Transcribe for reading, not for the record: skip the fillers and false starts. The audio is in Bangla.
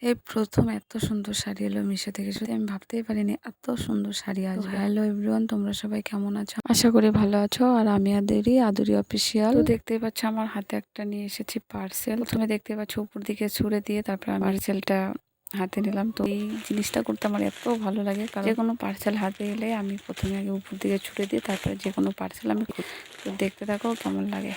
এই প্রথম এত সুন্দর শাড়ি এলো মিশো থেকে, সত্যি আমি ভাবতেই পারিনি এত সুন্দর শাড়ি আসবে। হ্যালো এভরিওয়ান, তোমরা সবাই কেমন আছো? আশা করি ভালো আছো। আর আমি আদুরি অফিসিয়াল। তো দেখতেই পাচ্ছ আমার হাতে একটা নিয়ে এসেছি পার্সেল। প্রথমে দেখতে পাচ্ছ উপর দিকে ছুঁড়ে দিয়ে তারপর আমি পার্সেলটা হাতে নিলাম। তো এই জিনিসটা করতে আমার এত ভালো লাগে, কারণ যে কোনো পার্সেল হাতে এলে আমি প্রথমে আগে উপর দিকে ছুঁড়ে দিই, তারপরে যে কোনো পার্সেল আমি। তো দেখতে থাকো কেমন লাগে।